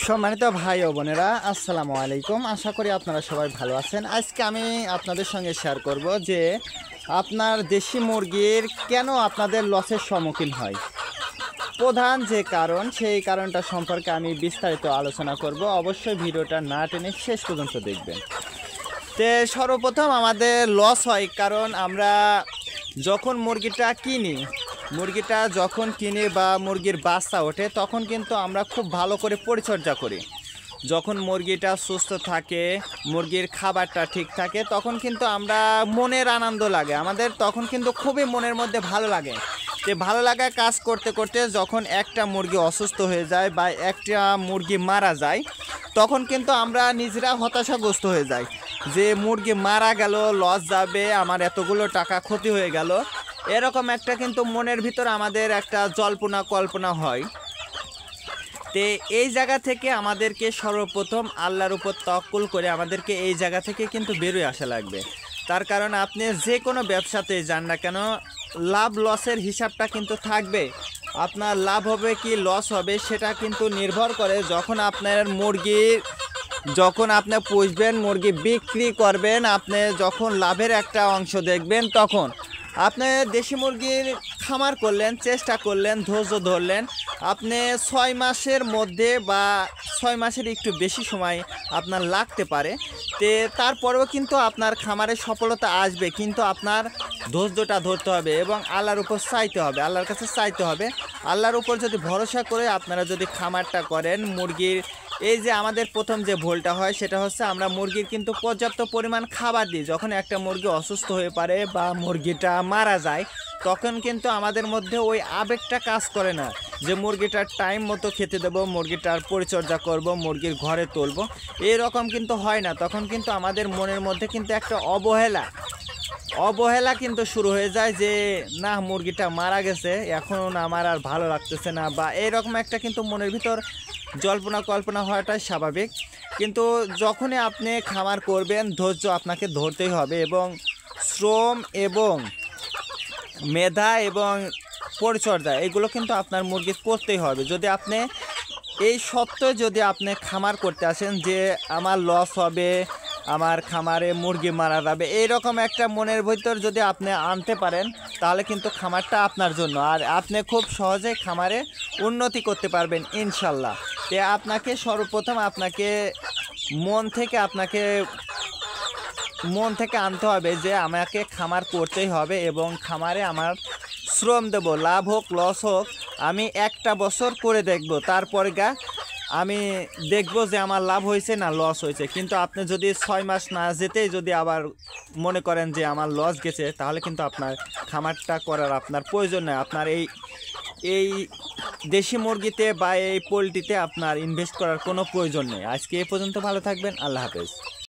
সম্মানিত ভাই ও বোনেরা, আসসালামু আলাইকুম। আশা করি আপনারা সবাই ভালো আছেন। আজকে আমি আপনাদের সঙ্গে শেয়ার করব যে আপনার দেশি মুরগির কেন আপনাদের লসের সম্মুখীন হয়। প্রধান যে কারণ, সেই কারণটা সম্পর্কে আমি বিস্তারিত আলোচনা করব। অবশ্যই ভিডিওটা না টেনে শেষ পর্যন্ত দেখবেন। সর্বপ্রথম আমাদের লস হয় কারণ আমরা যখন মুরগিটা যখন কিনি বা মুরগির বাচ্চা ওঠে, তখন কিন্তু আমরা খুব ভালো করে পরিচর্যা করি। যখন মুরগিটা সুস্থ থাকে, মুরগির খাবারটা ঠিক থাকে, তখন কিন্তু আমরা মনের আনন্দ লাগে আমাদের, তখন কিন্তু খুবই মনের মধ্যে ভালো লাগে। ভালো লাগা কাজ করতে করতে যখন একটা মুরগি অসুস্থ হয়ে যায় বা একটা মুরগি মারা যায়, তখন কিন্তু আমরা নিজেরা হতাশাগ্রস্ত হয়ে যাই যে মুরগি মারা গেল, লস যাবে, আমার এতগুলো টাকা ক্ষতি হয়ে গেল। এরকম একটা কিন্তু মনের ভিতর আমাদের একটা জল্পনা কল্পনা হয়। এই জায়গা থেকে আমাদেরকে সর্বপ্রথম আল্লাহর উপর তাওয়াক্কুল করে আমাদেরকে এই জায়গা থেকে কিন্তু বেরোয় আসা লাগবে। তার কারণ আপনি যে কোনো ব্যবসাতে যান না কেন, লাভ লসের হিসাবটা কিন্তু থাকবে। আপনার লাভ হবে কি লস হবে সেটা কিন্তু নির্ভর করে যখন আপনি পুষবেন, মুরগি বিক্রি করবেন, আপনি যখন লাভের একটা অংশ দেখবেন, তখন আপনি দেশি মুরগির খামার করলেন, চেষ্টা করলেন, ধৈর্য ধরলেন, আপনি 6 মাসের মধ্যে বা 6 মাসের একটু বেশি সময় আপনার লাগতে পারে। তারপরেও কিন্তু আপনার খামারে সফলতা আসবে, কিন্তু আপনার ধৈর্যটা ধরতে হবে এবং আল্লাহর উপর চাইতে হবে, আল্লাহর কাছে চাইতে হবে। আল্লাহর উপর যদি ভরসা করে আপনারা যদি খামারটা করেন মুরগির, এই যে আমাদের প্রথম যে ভুলটা হয় সেটা হচ্ছে আমরা মুরগির কিন্তু পর্যাপ্ত পরিমাণ খাবার দিই। যখন একটা মুরগি অসুস্থ হয়ে পড়ে বা মুরগিটা মারা যায়, তখন কিন্তু আমাদের মধ্যে ওই আবেগটা কাজ করে না যে মুরগিটার টাইম মতো খেতে দেবো, মুরগিটার পরিচর্যা করব, মুরগির ঘরে তুলবো, এরকম কিন্তু হয় না। তখন কিন্তু আমাদের মনের মধ্যে কিন্তু একটা অবহেলা কিন্তু শুরু হয়ে যায় যে না, মুরগিটা মারা গেছে, এখন আমার আর ভালো লাগতেছে না, বা এরকম একটা কিন্তু মনের ভিতর জল্পনা কল্পনা হওয়াটাই স্বাভাবিক। কিন্তু যখনই আপনি খামার করবেন, ধৈর্য আপনাকে ধরতেই হবে এবং শ্রম এবং মেধা এবং পরিচর্যা এগুলো কিন্তু আপনার মুরগি করতেই হবে। যদি আপনি এই সত্ত্বেও যদি আপনি খামার করতে আসেন যে আমার লস হবে, আমার খামারে মুরগি মারা যাবে, এইরকম একটা মনের ভিতর যদি আপনি আনতে পারেন, তাহলে কিন্তু খামারটা আপনার জন্য, আর আপনি খুব সহজেই খামারে উন্নতি করতে পারবেন ইনশাল্লাহ। আপনাকে সর্বপ্রথম মন থেকে আনতে হবে যে আমাকে খামার করতেই হবে এবং খামারে আমার শ্রম দেব, লাভ হোক লস হোক, আমি একটা বছর করে দেখব, তারপরে আমি দেখব যে আমার লাভ হয়েছে না লস হয়েছে। কিন্তু আপনি যদি 6 মাস না যেতেই যদি আবার মনে করেন যে আমার লস গেছে, তাহলে কিন্তু আপনার খামারটা করার আপনার প্রয়োজন নেই। আপনার এই দেশি মুরগিতে বা এই পোলট্রিতে আপনার ইনভেস্ট করার কোনো প্রয়োজন নেই। আজকে এ পর্যন্ত, ভালো থাকবেন, আল্লাহ হাফেজ।